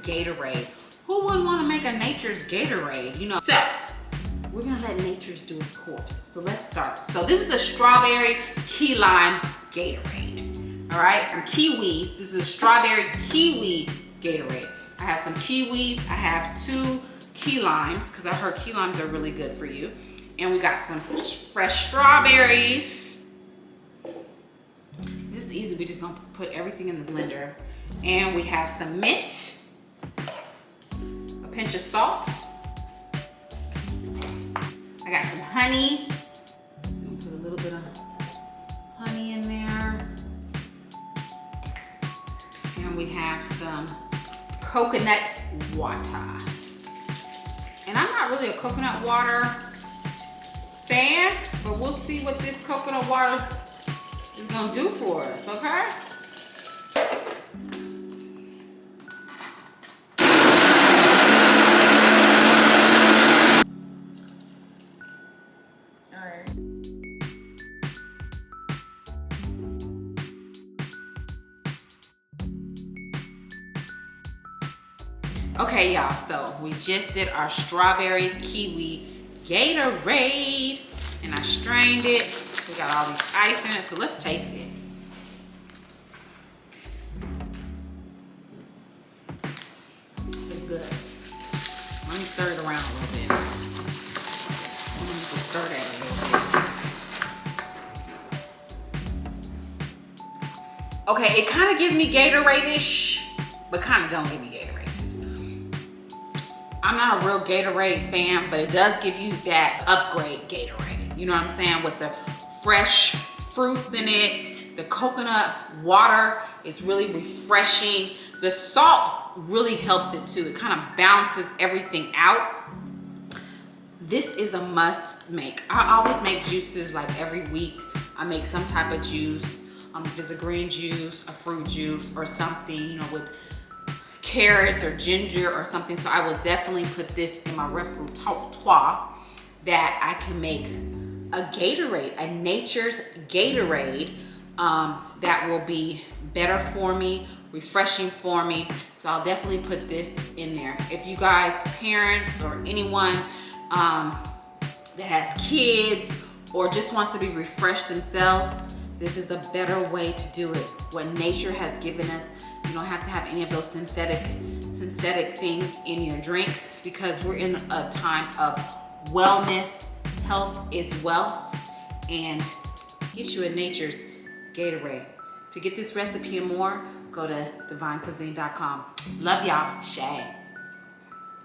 Gatorade. Who wouldn't want to make a nature's Gatorade, you know? So, we're gonna let nature's do its course. So let's start. So this is a strawberry key lime Gatorade. All right, some kiwis. This is a strawberry kiwi Gatorade. I have some kiwis. I have 2 key limes because I heard key limes are really good for you. And we got some fresh strawberries. This is easy. We're just gonna put everything in the blender. And we have some mint, a pinch of salt. I got some honey. I'm gonna put a little bit of honey in there. And we have some coconut water. And I'm not really a coconut water fan, but we'll see what this coconut water is gonna do for us, okay? Okay, y'all, so we just did our strawberry kiwi Gatorade, and I strained it. We got all these ice in it, so let's taste it. It's good. Let me stir it around a little bit. Let me just stir that a little bit. Okay, it kind of gives me Gatorade-ish, but kind of don't give me Gatorade. I'm not a real Gatorade fan, but it does give you that upgrade Gatorade. You know what I'm saying? With the fresh fruits in it, the coconut water is really refreshing. The salt really helps it too. It kind of balances everything out. This is a must make. I always make juices like every week. I make some type of juice. If it's a green juice, a fruit juice, or something, you know, with carrots or ginger or something. So I will definitely put this in my repertoire that I can make a Gatorade, a nature's Gatorade that will be better for me, refreshing for me. So I'll definitely put this in there. If you guys, parents or anyone that has kids or just wants to be refreshed themselves, this is a better way to do it. What nature has given us. You don't have to have any of those synthetic things in your drinks because we're in a time of wellness. Health is wealth, and get you a nature's Gatorade. To get this recipe and more, go to divinecuisine.com. Love y'all. Shay.